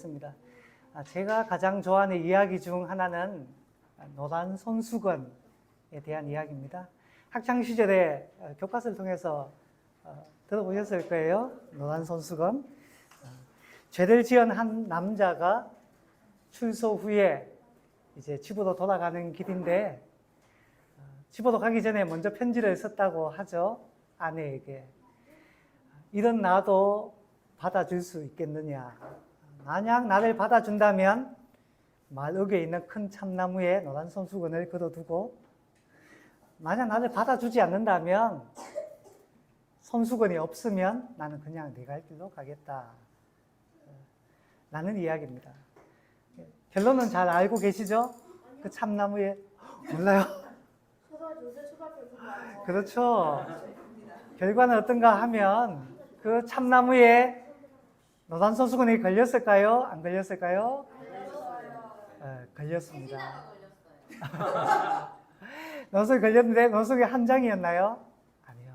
있습니다. 제가 가장 좋아하는 이야기 중 하나는 노란 손수건에 대한 이야기입니다. 학창 시절에 교과서를 통해서 들어보셨을 거예요. 노란 손수건. 죄를 지은 한 남자가 출소 후에 이제 집으로 돌아가는 길인데 집으로 가기 전에 먼저 편지를 썼다고 하죠. 아내에게. 이런 나도 받아줄 수 있겠느냐. 만약 나를 받아준다면 마을역에 있는 큰 참나무에 노란 손수건을 걸어두고, 만약 나를 받아주지 않는다면 손수건이 없으면 나는 그냥 네 갈 길로 가겠다 라는 이야기입니다. 결론은 잘 알고 계시죠? 그 참나무에. 몰라요? 그렇죠. 결과는 어떤가 하면 그 참나무에 노란 손수건이 걸렸을까요? 안 걸렸을까요? 걸렸습니다. 노란손이 걸렸는데 노란손이 한 장이었나요? 아니요.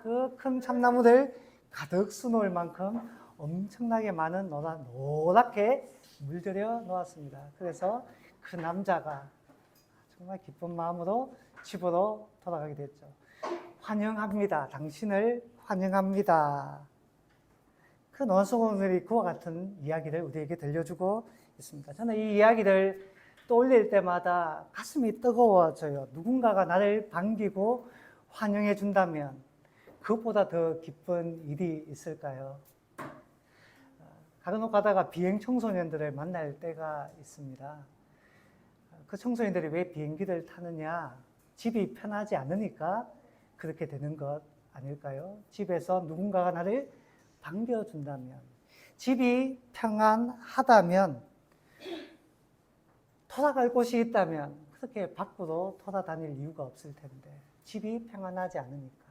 그 큰 참나무들 가득 수놓을 만큼 엄청나게 많은 노랗게 물들여 놓았습니다. 그래서 그 남자가 정말 기쁜 마음으로 집으로 돌아가게 됐죠. 환영합니다. 당신을 환영합니다. 그 노란손수건이 그와 같은 이야기를 우리에게 들려주고 있습니다. 저는 이 이야기를 떠올릴 때마다 가슴이 뜨거워져요. 누군가가 나를 반기고 환영해 준다면 그것보다 더 기쁜 일이 있을까요? 간혹 가다가 비행 청소년들을 만날 때가 있습니다. 그 청소년들이 왜 비행기를 타느냐? 집이 편하지 않으니까 그렇게 되는 것 아닐까요? 집에서 누군가가 나를 반겨준다면, 집이 평안하다면, 돌아갈 곳이 있다면 그렇게 밖으로 돌아다닐 이유가 없을 텐데, 집이 평안하지 않으니까,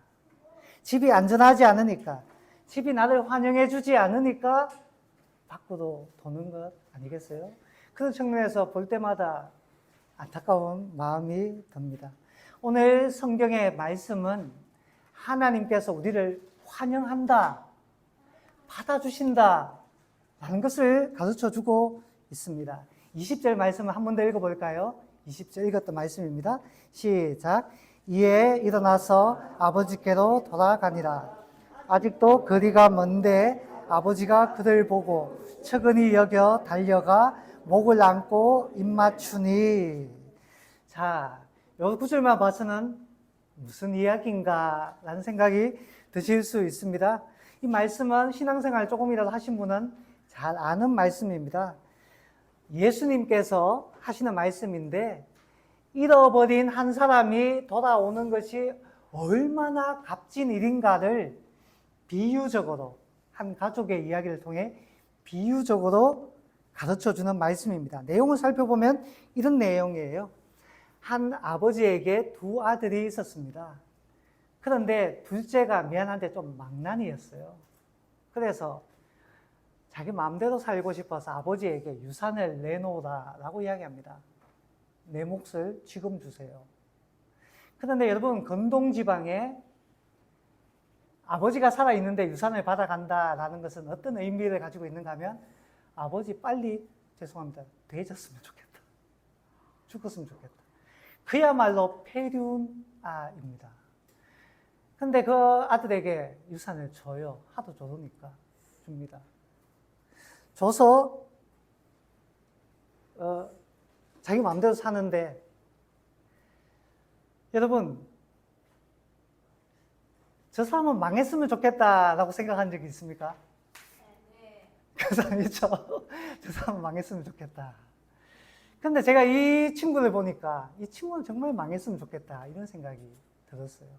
집이 안전하지 않으니까, 집이 나를 환영해 주지 않으니까 밖으로 도는 것 아니겠어요? 그런 측면에서 볼 때마다 안타까운 마음이 듭니다. 오늘 성경의 말씀은 하나님께서 우리를 환영한다, 받아주신다 라는 것을 가르쳐주고 있습니다. 20절 말씀을 한 번 더 읽어볼까요? 20절 읽었던 말씀입니다. 시작. 이에 일어나서 아버지께로 돌아가니라. 아직도 거리가 먼데 아버지가 그를 보고 측은히 여겨 달려가 목을 안고 입맞추니. 자, 요 구절만 봐서는 무슨 이야기인가 라는 생각이 드실 수 있습니다. 이 말씀은 신앙생활 조금이라도 하신 분은 잘 아는 말씀입니다. 예수님께서 하시는 말씀인데, 잃어버린 한 사람이 돌아오는 것이 얼마나 값진 일인가를 비유적으로, 한 가족의 이야기를 통해 비유적으로 가르쳐주는 말씀입니다. 내용을 살펴보면 이런 내용이에요. 한 아버지에게 두 아들이 있었습니다. 그런데 둘째가 미안한데 좀 망난이였어요. 그래서 자기 마음대로 살고 싶어서 아버지에게 유산을 내놓으라라고 이야기합니다. 내 몫을 지금 주세요. 그런데 여러분, 건동지방에 아버지가 살아있는데 유산을 받아간다라는 것은 어떤 의미를 가지고 있는가 하면, 아버지 빨리, 죄송합니다, 되졌으면 좋겠다. 죽었으면 좋겠다. 그야말로 폐륜아입니다. 근데 그 아들에게 유산을 줘요. 하도 좋으니까 줍니다. 줘서 자기 마음대로 사는데, 여러분, 저 사람은 망했으면 좋겠다라고 생각한 적이 있습니까? 네. 그 사람 있죠? 저 사람은 망했으면 좋겠다. 근데 제가 이 친구를 보니까 이 친구는 정말 망했으면 좋겠다 이런 생각이 들었어요.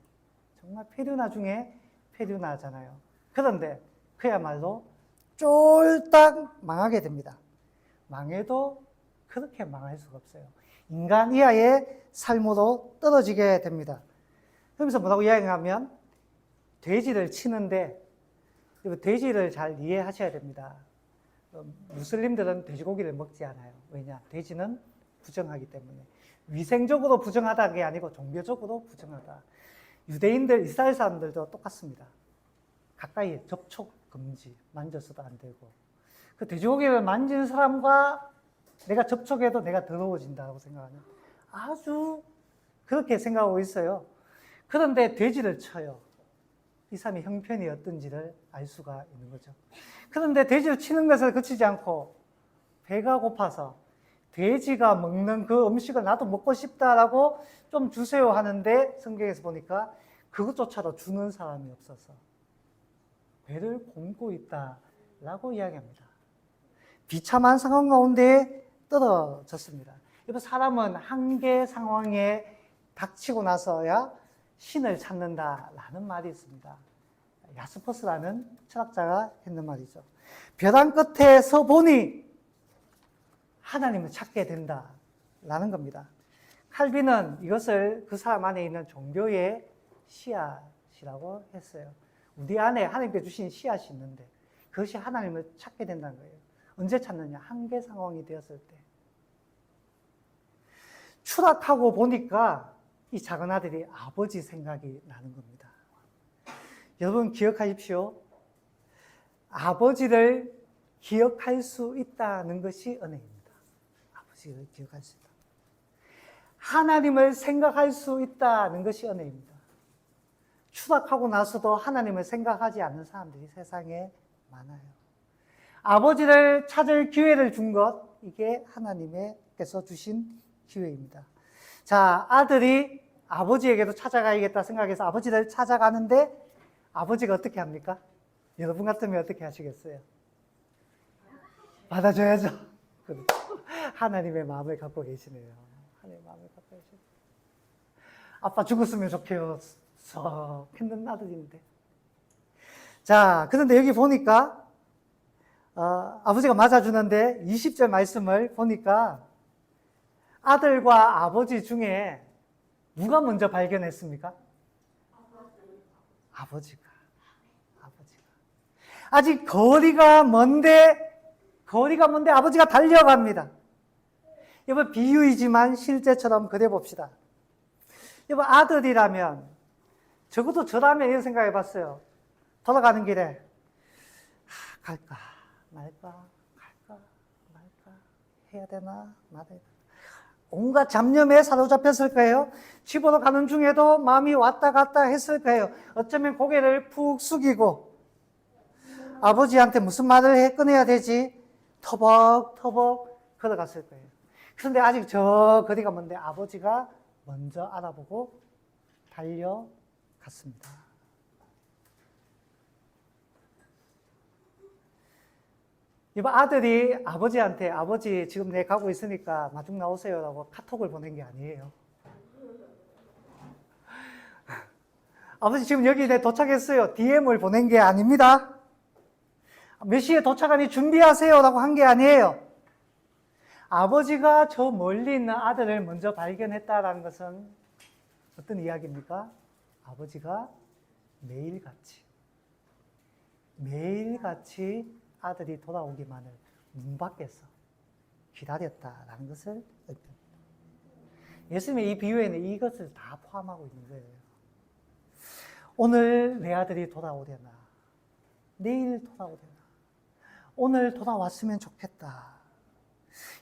정말 폐륜아 중에 폐륜아잖아요. 그런데 그야말로 쫄딱 망하게 됩니다. 망해도 그렇게 망할 수가 없어요. 인간 이하의 삶으로 떨어지게 됩니다. 그러면서 뭐라고 이야기하면, 돼지를 치는데, 돼지를 잘 이해하셔야 됩니다. 무슬림들은 돼지고기를 먹지 않아요. 왜냐? 돼지는 부정하기 때문에. 위생적으로 부정하다는 게 아니고 종교적으로 부정하다. 유대인들, 이스라엘 사람들도 똑같습니다. 가까이 접촉 금지, 만져서도 안 되고. 그 돼지고기를 만진 사람과 내가 접촉해도 내가 더러워진다고 생각하는, 아주 그렇게 생각하고 있어요. 그런데 돼지를 쳐요. 이 사람의 형편이 어떤지를 알 수가 있는 거죠. 그런데 돼지를 치는 것을 그치지 않고 배가 고파서 돼지가 먹는 그 음식을 나도 먹고 싶다라고 좀 주세요 하는데, 성경에서 보니까 그것조차도 주는 사람이 없어서 배를 굶고 있다라고 이야기합니다. 비참한 상황 가운데 떨어졌습니다. 여러분, 사람은 한계 상황에 닥치고 나서야 신을 찾는다라는 말이 있습니다. 야스퍼스라는 철학자가 했는 말이죠. 벼랑 끝에 서 보니 하나님을 찾게 된다라는 겁니다. 칼빈은 이것을 그 사람 안에 있는 종교의 씨앗이라고 했어요. 우리 안에 하나님께 주신 씨앗이 있는데 그것이 하나님을 찾게 된다는 거예요. 언제 찾느냐? 한계 상황이 되었을 때. 추락하고 보니까 이 작은 아들이 아버지 생각이 나는 겁니다. 여러분 기억하십시오. 아버지를 기억할 수 있다는 것이 은혜입니다. 아버지를 기억할 수 있다. 하나님을 생각할 수 있다는 것이 은혜입니다. 추락하고 나서도 하나님을 생각하지 않는 사람들이 세상에 많아요. 아버지를 찾을 기회를 준 것, 이게 하나님께서 주신 기회입니다. 자, 아들이 아버지에게도 찾아가야겠다 생각해서 아버지를 찾아가는데 아버지가 어떻게 합니까? 여러분 같으면 어떻게 하시겠어요? 받아줘야죠. 하나님의 마음을 갖고 계시네요. 하나님의 마음을 갖고 계시네요. 아빠 죽었으면 좋겠어 했는 아들인데. 자, 그런데 여기 보니까 아버지가 맞아주는데 20절 말씀을 보니까 아들과 아버지 중에 누가 먼저 발견했습니까? 아버지가. 아직 거리가 먼데 아버지가 달려갑니다. 여러분, 비유이지만 실제처럼 그려봅시다. 여러분, 아들이라면, 적어도 저라면 이런 생각 해봤어요. 돌아가는 길에 갈까 말까 해야 되나 말아야 되나, 온갖 잡념에 사로잡혔을 거예요. 집으로 가는 중에도 마음이 왔다 갔다 했을 거예요. 어쩌면 고개를 푹 숙이고 아버지한테 무슨 말을 꺼내야 되지 터벅터벅 걸어갔을 거예요. 그런데 아직 저 거리가 먼데 아버지가 먼저 알아보고 달려갔습니다. 이번 아들이 아버지한테 아버지 지금 내 가고 있으니까 마중 나오세요라고 카톡을 보낸 게 아니에요. 아버지 지금 여기 내 도착했어요. DM을 보낸 게 아닙니다. 몇 시에 도착하니 준비하세요라고 한 게 아니에요. 아버지가 저 멀리 있는 아들을 먼저 발견했다는 것은 어떤 이야기입니까? 아버지가 매일같이 아들이 돌아오기만을 문 밖에서 기다렸다라는 것을 의미합니다. 예수님의 이 비유에는 이것을 다 포함하고 있는 거예요. 오늘 내 아들이 돌아오려나, 내일 돌아오려나, 오늘 돌아왔으면 좋겠다.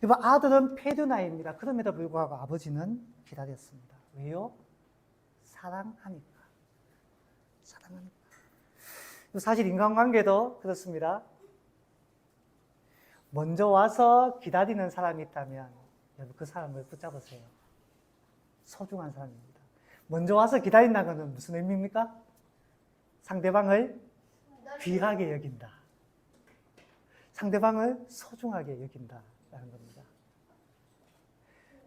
이번 아들은 페르나입니다. 그럼에도 불구하고 아버지는 기다렸습니다. 왜요? 사랑하니까. 사실 인간관계도 그렇습니다. 먼저 와서 기다리는 사람이 있다면 여러분 그 사람을 붙잡으세요. 소중한 사람입니다. 먼저 와서 기다린다는 것은 무슨 의미입니까? 상대방을 귀하게 여긴다. 상대방을 소중하게 여긴다라는 겁니다.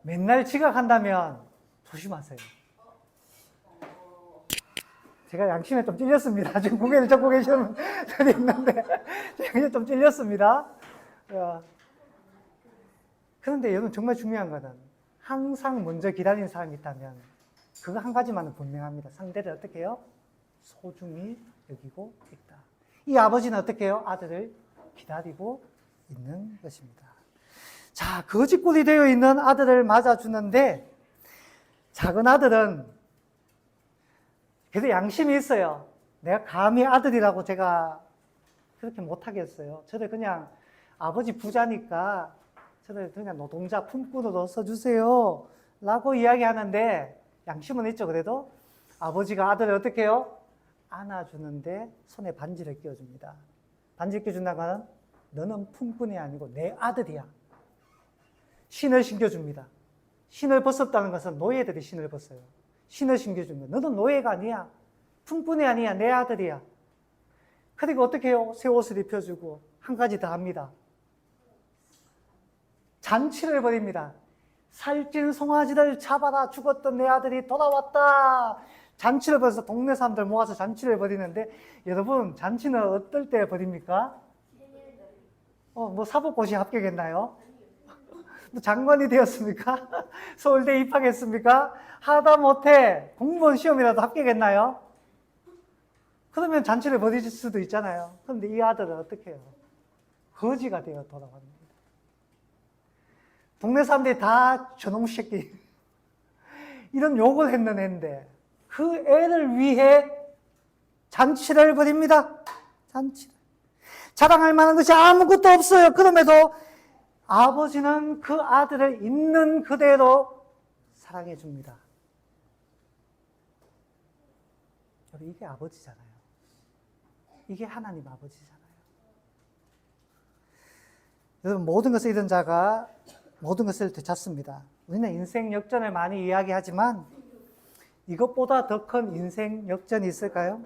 맨날 지각한다면 조심하세요. 제가 양심에 좀 찔렸습니다. 지금 고개를 잡고 계시는 분들이 있는데 제가 좀 찔렸습니다. 그런데 여러분 정말 중요한 것은 항상 먼저 기다리는 사람이 있다면 그거 한 가지만은 분명합니다. 상대를 어떻게 해요? 소중히 여기고 있다. 이 아버지는 어떻게 해요? 아들을 기다리고 있는 것입니다. 자, 거짓골이 되어 있는 아들을 맞아주는데 작은 아들은 그래도 양심이 있어요. 내가 감히 아들이라고 제가 그렇게 못하겠어요. 저를 그냥 아버지 부자니까 저를 그냥 노동자 품꾼으로 써주세요 라고 이야기하는데 양심은 있죠. 그래도 아버지가 아들을 어떻게 해요? 안아주는데 손에 반지를 끼워줍니다. 반지 끼워준다는 것은 너는 품꾼이 아니고 내 아들이야. 신을 신겨줍니다. 신을 벗었다는 것은 노예들이 신을 벗어요. 신을 신겨줍니다. 너는 노예가 아니야. 품꾼이 아니야. 내 아들이야. 그리고 어떻게 해요? 새 옷을 입혀주고 한 가지 더 합니다. 잔치를 벌입니다. 살찐 송아지를 잡아라. 죽었던 내 아들이 돌아왔다. 잔치를 벌여서 동네 사람들 모아서 잔치를 벌이는데 여러분 잔치는 어떨 때 벌입니까? 뭐 사법고시 합격했나요? 뭐 장관이 되었습니까? 서울대 입학했습니까? 하다못해 공무원 시험이라도 합격했나요? 그러면 잔치를 벌일 수도 있잖아요. 그런데 이 아들은 어떻게 해요? 거지가 되어 돌아갑니다. 동네 사람들이 다 저놈 새끼 이런 욕을 했는 애인데 그 애를 위해 잔치를 벌입니다. 잔치를. 자랑할 만한 것이 아무것도 없어요. 그럼에도 아버지는 그 아들을 있는 그대로 사랑해 줍니다. 이게 아버지잖아요. 이게 하나님 아버지잖아요. 여러분, 모든 것을 잃은 자가 모든 것을 되찾습니다. 우리는 인생 역전을 많이 이야기하지만 이것보다 더 큰 인생 역전이 있을까요?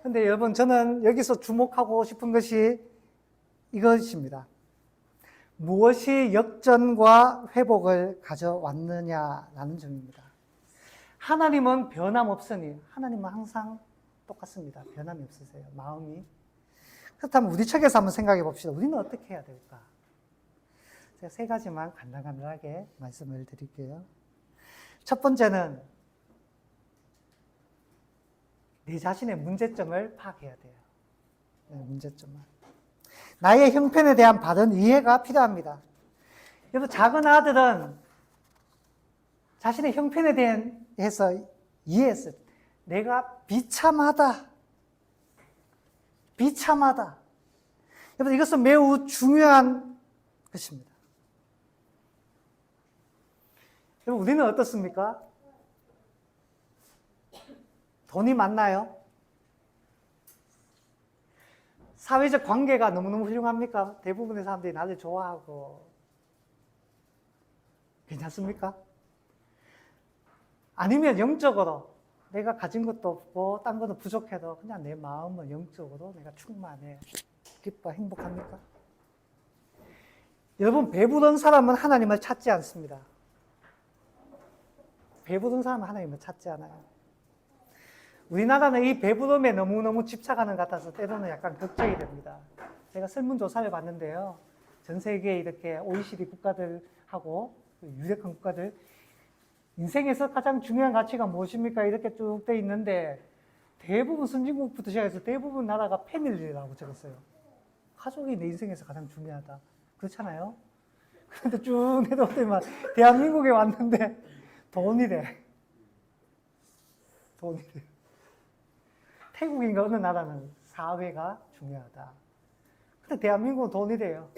근데 여러분, 저는 여기서 주목하고 싶은 것이 이것입니다. 무엇이 역전과 회복을 가져왔느냐라는 점입니다. 하나님은 변함없으니, 하나님은 항상 똑같습니다. 변함이 없으세요. 마음이. 그렇다면 우리 측에서 한번 생각해 봅시다. 우리는 어떻게 해야 될까? 제가 세 가지만 간단하게 말씀을 드릴게요. 첫 번째는 내 자신의 문제점을 파악해야 돼요. 문제점을. 나의 형편에 대한 바른 이해가 필요합니다. 여러분, 작은 아들은 자신의 형편에 대해서 이해했어요. 내가 비참하다. 비참하다. 여러분, 이것은 매우 중요한 것입니다. 여러분, 우리는 어떻습니까? 돈이 많나요? 사회적 관계가 너무너무 훌륭합니까? 대부분의 사람들이 나를 좋아하고 괜찮습니까? 아니면 영적으로 내가 가진 것도 없고 딴 거는 부족해도 그냥 내 마음은 영적으로 내가 충만해, 기뻐, 행복합니까? 여러분, 배부른 사람은 하나님을 찾지 않습니다. 배부른 사람은 하나님을 찾지 않아요. 우리나라는 이 배부름에 너무너무 집착하는 것 같아서 때로는 약간 걱정이 됩니다. 제가 설문조사를 봤는데요. 전 세계 이렇게 OECD 국가들하고 유력한 국가들, 인생에서 가장 중요한 가치가 무엇입니까? 이렇게 쭉 돼 있는데 대부분 선진국부터 시작해서 대부분 나라가 패밀리라고 적었어요. 가족이 내 인생에서 가장 중요하다. 그렇잖아요? 그런데 쭉 내려오더니만 대한민국에 왔는데 돈이래. 돈이래. 태국인가 어느 나라는 사회가 중요하다. 근데 대한민국은 돈이래요.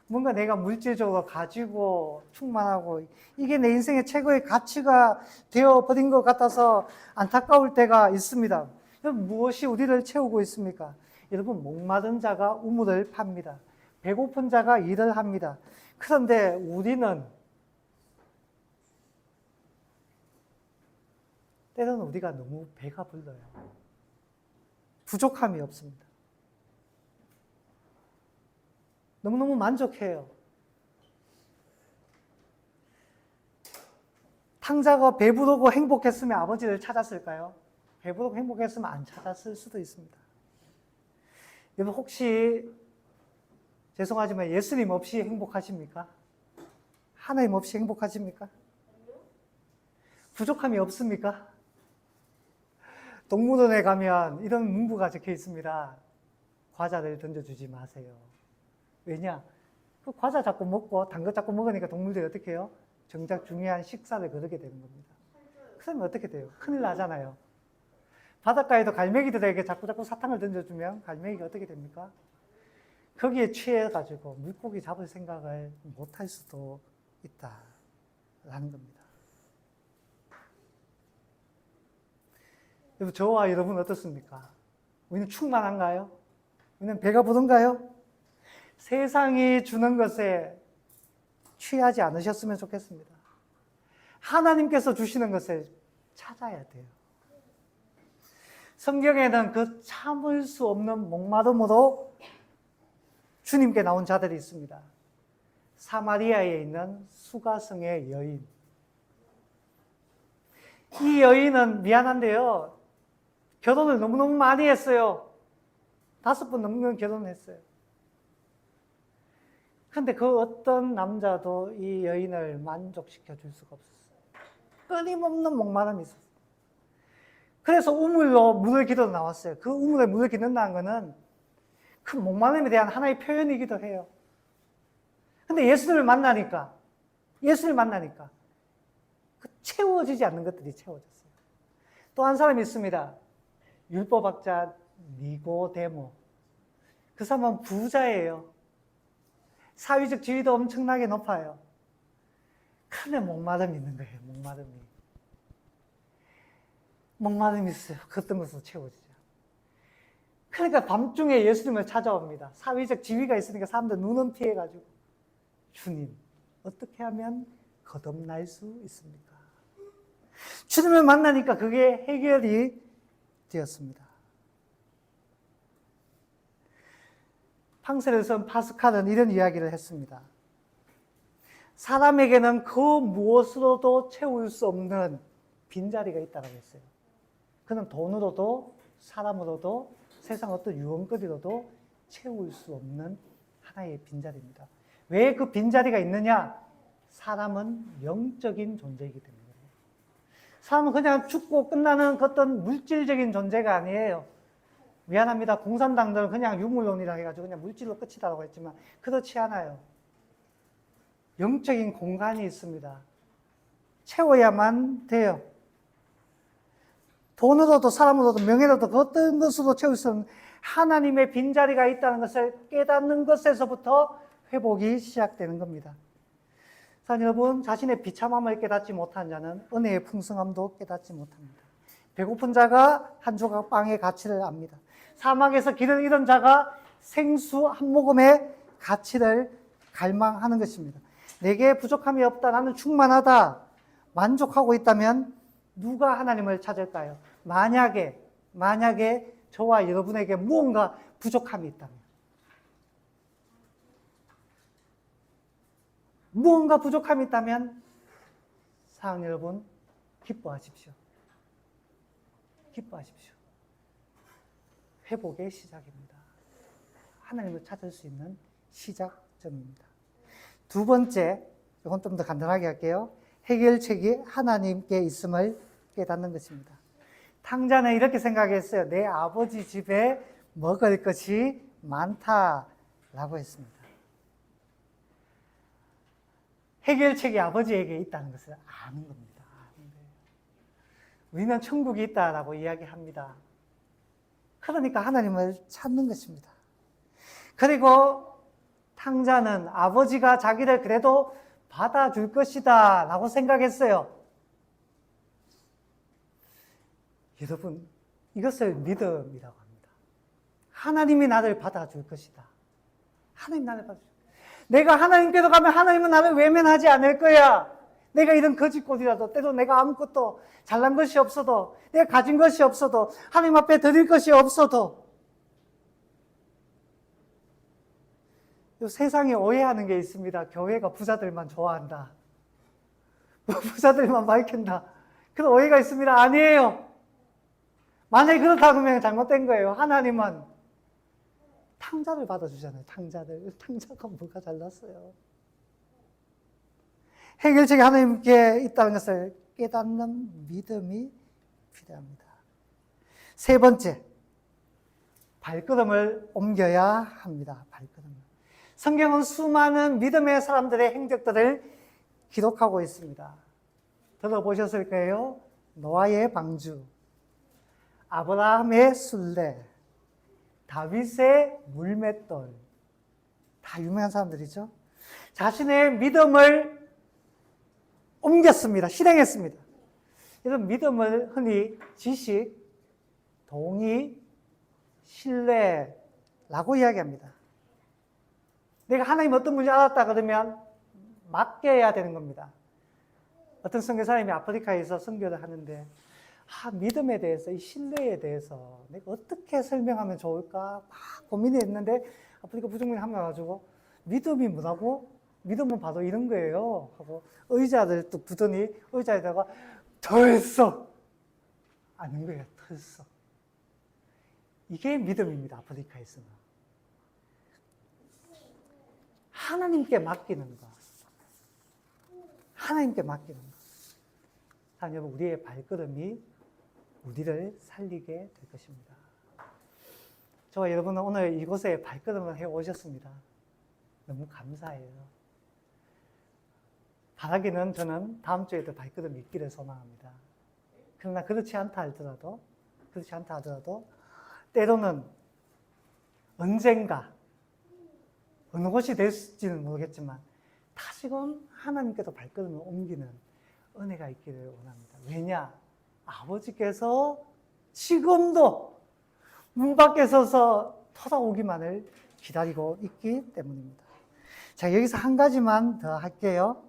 뭔가 내가 물질적으로 가지고 충만하고 이게 내 인생의 최고의 가치가 되어버린 것 같아서 안타까울 때가 있습니다. 여러분, 무엇이 우리를 채우고 있습니까? 여러분, 목마른 자가 우물을 팝니다. 배고픈 자가 일을 합니다. 그런데 우리는 때로는 우리가 너무 배가 불러요. 부족함이 없습니다. 너무너무 만족해요. 탕자가 배부르고 행복했으면 아버지를 찾았을까요? 배부르고 행복했으면 안 찾았을 수도 있습니다. 여러분, 혹시 죄송하지만 예수님 없이 행복하십니까? 하나님 없이 행복하십니까? 부족함이 없습니까? 동물원에 가면 이런 문구가 적혀 있습니다. 과자를 던져주지 마세요. 왜냐? 그 과자 자꾸 먹고 단 거 자꾸 먹으니까 동물들이 어떻게 해요? 정작 중요한 식사를 거르게 되는 겁니다. 그러면 어떻게 돼요? 큰일 나잖아요. 바닷가에도 갈매기들에게 자꾸 사탕을 던져주면 갈매기가 어떻게 됩니까? 거기에 취해가지고 물고기 잡을 생각을 못할 수도 있다라는 겁니다. 여러분, 저와 여러분 어떻습니까? 우리는 충만한가요? 우리는 배가 부른가요? 세상이 주는 것에 취하지 않으셨으면 좋겠습니다. 하나님께서 주시는 것을 찾아야 돼요. 성경에는 그 참을 수 없는 목마름으로 주님께 나온 자들이 있습니다. 사마리아에 있는 수가성의 여인. 이 여인은 미안한데요, 결혼을 너무너무 많이 했어요. 5번 넘는 결혼을 했어요. 근데 그 어떤 남자도 이 여인을 만족시켜 줄 수가 없었어요. 끊임없는 목마름이 있었어요. 그래서 우물로 물을 기도 나왔어요. 그 우물에 물을 기는다는 것은 그 목마름에 대한 하나의 표현이기도 해요. 근데 예수를 만나니까 그 채워지지 않는 것들이 채워졌어요. 또 한 사람이 있습니다. 율법학자 니고데모. 그 사람은 부자예요. 사회적 지위도 엄청나게 높아요. 근데 목마름이 있는 거예요. 목마름이 있어요. 그 어떤 것으로 채워지죠. 그러니까 밤중에 예수님을 찾아옵니다. 사회적 지위가 있으니까 사람들 눈은 피해가지고, 주님, 어떻게 하면 거듭날 수 있습니까? 주님을 만나니까 그게 해결이 되었습니다. 팡세르선 파스칼은 이런 이야기를 했습니다. 사람에게는 그 무엇으로도 채울 수 없는 빈자리가 있다고 했어요. 그는 돈으로도 사람으로도 세상 어떤 유흥거리로도 채울 수 없는 하나의 빈자리입니다. 왜 그 빈자리가 있느냐? 사람은 영적인 존재이기 때문에. 사람은 그냥 죽고 끝나는 어떤 물질적인 존재가 아니에요. 미안합니다. 공산당들은 그냥 유물론이라 해가지고 그냥 물질로 끝이다라고 했지만 그렇지 않아요. 영적인 공간이 있습니다. 채워야만 돼요. 돈으로도 사람으로도 명예로도 그 어떤 것으로 채울 수 없는 하나님의 빈자리가 있다는 것을 깨닫는 것에서부터 회복이 시작되는 겁니다. 사랑하는 여러분, 자신의 비참함을 깨닫지 못한 자는 은혜의 풍성함도 깨닫지 못합니다. 배고픈 자가 한 조각 빵의 가치를 압니다. 사막에서 길을 잃은 자가 생수 한 모금의 가치를 갈망하는 것입니다. 내게 부족함이 없다, 나는 충만하다, 만족하고 있다면 누가 하나님을 찾을까요? 만약에 저와 여러분에게 무언가 부족함이 있다면, 사랑하는 여러분, 기뻐하십시오. 회복의 시작입니다. 하나님을 찾을 수 있는 시작점입니다. 두 번째, 이건 좀 더 간단하게 할게요. 해결책이 하나님께 있음을 깨닫는 것입니다. 탕자는 이렇게 생각했어요. 내 아버지 집에 먹을 것이 많다라고 했습니다. 해결책이 아버지에게 있다는 것을 아는 겁니다. 우리는 천국이 있다라고 이야기합니다. 그러니까 하나님을 찾는 것입니다. 그리고 탕자는 아버지가 자기를 그래도 받아줄 것이다 라고 생각했어요. 여러분, 이것을 믿음이라고 합니다. 하나님이 나를 받아줄 것이다. 하나님 나를 받아줄 것이다. 내가 하나님께로 가면 하나님은 나를 외면하지 않을 거야. 내가 이런 거짓골이라도, 때로 내가 아무것도 잘난 것이 없어도, 내가 가진 것이 없어도, 하나님 앞에 드릴 것이 없어도, 세상에 오해하는 게 있습니다. 교회가 부자들만 좋아한다. 부자들만 밝힌다. 그런 오해가 있습니다. 아니에요. 만약에 그렇다면 잘못된 거예요. 하나님은 탕자를 받아주잖아요. 탕자가 뭐가 잘났어요. 해결책이 하나님께 있다는 것을 깨닫는 믿음이 필요합니다. 세 번째, 발걸음을 옮겨야 합니다. 발걸음을. 성경은 수많은 믿음의 사람들의 행적들을 기록하고 있습니다. 들어보셨을 거예요. 노아의 방주, 아브라함의 순례, 다윗의 물맷돌, 다 유명한 사람들이죠. 자신의 믿음을 옮겼습니다. 실행했습니다. 이런 믿음을 흔히 지식, 동의, 신뢰라고 이야기합니다. 내가 하나님 어떤 분인지 알았다 그러면 맡겨야 되는 겁니다. 어떤 선교사님이 아프리카에서 선교를 하는데 믿음에 대해서, 이 신뢰에 대해서 내가 어떻게 설명하면 좋을까 막 고민했는데 아프리카 부족민이 한 명 와가지고 믿음이 뭐라고? 믿음은 바로 이런 거예요 하고 의자를 뚝 두더니 의자에다가 털썩 아는 거예요. 털썩. 이게 믿음입니다. 아프리카에서는. 하나님께 맡기는 것. 하나님께 맡기는 것. 사랑하는 여러분, 우리의 발걸음이 우리를 살리게 될 것입니다. 저와 여러분은 오늘 이곳에 발걸음을 해 오셨습니다. 너무 감사해요. 바라기는 저는 다음 주에도 발걸음이 있기를 소망합니다. 그러나 그렇지 않다 하더라도 때로는 언젠가 어느 곳이 될지는 모르겠지만 다시금 하나님께서 발걸음을 옮기는 은혜가 있기를 원합니다. 왜냐? 아버지께서 지금도 문 밖에 서서 돌아오기만을 기다리고 있기 때문입니다. 자, 여기서 한 가지만 더 할게요.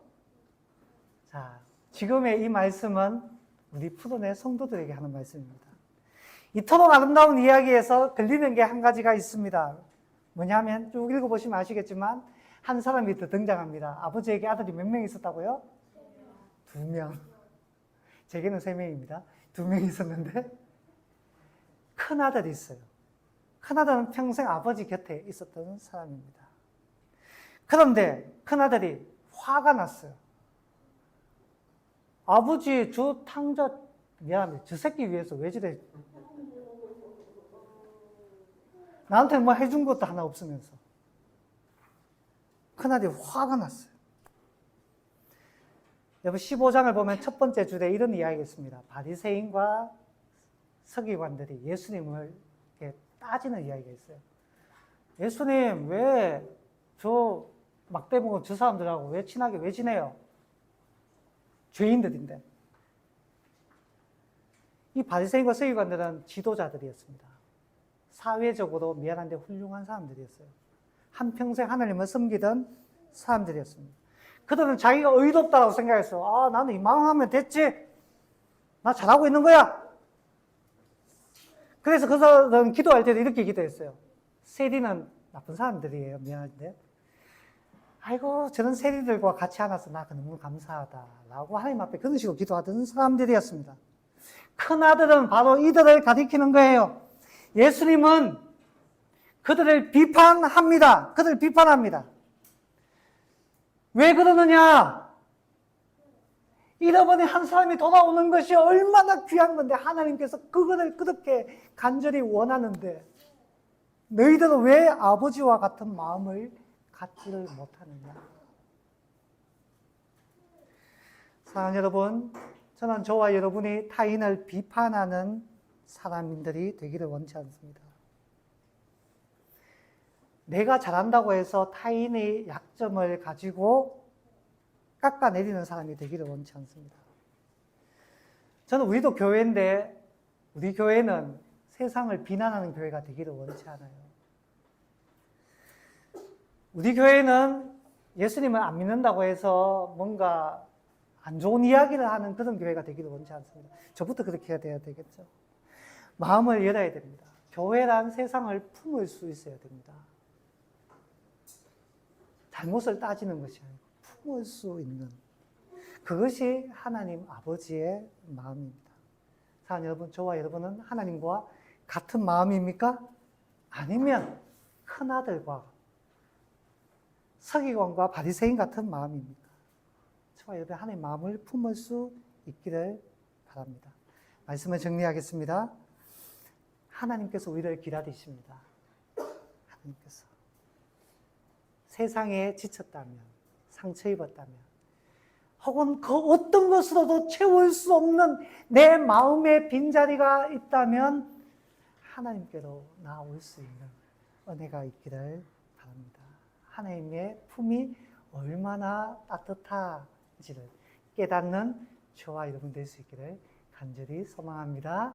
자, 지금의 이 말씀은 우리 푸른의 성도들에게 하는 말씀입니다. 이토록 아름다운 이야기에서 들리는 게 한 가지가 있습니다. 뭐냐면 쭉 읽어보시면 아시겠지만 한 사람이 더 등장합니다. 아버지에게 아들이 몇 명 있었다고요? 2명. 제게는 3명입니다. 2명이 있었는데 큰아들이 있어요. 큰아들은 평생 아버지 곁에 있었던 사람입니다. 그런데 큰아들이 화가 났어요. 아버지 저 탕자 미안합니다. 저 새끼 위해서 왜 저래? 나한테 뭐 해준 것도 하나 없으면서. 큰아들이 화가 났어요. 여러분 15장을 보면 첫 번째 줄에 이런 이야기가 있습니다. 바리새인과 서기관들이 예수님을 이렇게 따지는 이야기가 있어요. 예수님 왜 저 막대 먹은 저 사람들하고 왜 친하게 왜 지내요? 죄인들인데. 이 바리새인과 서기관들은 지도자들이었습니다. 사회적으로 미안한데 훌륭한 사람들이었어요. 한평생 하나님을 섬기던 사람들이었습니다. 그들은 자기가 의롭다고 생각했어. 나는 이만하면 됐지. 나 잘하고 있는 거야. 그래서 그들은 기도할 때도 이렇게 기도했어요. 세리는 나쁜 사람들이에요. 미안한데. 아이고 저런 세리들과 같이 안아서 나 너무 감사하다 라고 하나님 앞에 그런 식으로 기도하던 사람들이었습니다. 큰아들은 바로 이들을 가리키는 거예요. 예수님은 그들을 비판합니다. 그들을 비판합니다. 왜 그러느냐? 잃어버린 한 사람이 돌아오는 것이 얼마나 귀한 건데 하나님께서 그것을 그렇게 간절히 원하는데 너희들은 왜 아버지와 같은 마음을 갖지를 못하느냐? 사랑하는 여러분, 저는 저와 여러분이 타인을 비판하는 사람들이 되기를 원치 않습니다. 내가 잘한다고 해서 타인의 약점을 가지고 깎아내리는 사람이 되기를 원치 않습니다. 저는 우리도 교회인데 우리 교회는 세상을 비난하는 교회가 되기를 원치 않아요. 우리 교회는 예수님을 안 믿는다고 해서 뭔가 안 좋은 이야기를 하는 그런 교회가 되기를 원치 않습니다. 저부터 그렇게 해야 되겠죠. 마음을 열어야 됩니다. 교회란 세상을 품을 수 있어야 됩니다. 잘못을 따지는 것이 아니고 품을 수 있는 그것이 하나님 아버지의 마음입니다. 사랑하는 여러분, 저와 여러분은 하나님과 같은 마음입니까? 아니면 큰아들과 서기관과 바리새인 같은 마음입니까? 저와 여러분 하나님의 마음을 품을 수 있기를 바랍니다. 말씀을 정리하겠습니다. 하나님께서 우리를 기다리십니다. 하나님께서 세상에 지쳤다면, 상처 입었다면, 혹은 그 어떤 것으로도 채울 수 없는 내 마음의 빈자리가 있다면 하나님께로 나올 수 있는 은혜가 있기를 바랍니다. 하나님의 품이 얼마나 따뜻한지를 깨닫는 저와 여러분 될 수 있기를 간절히 소망합니다.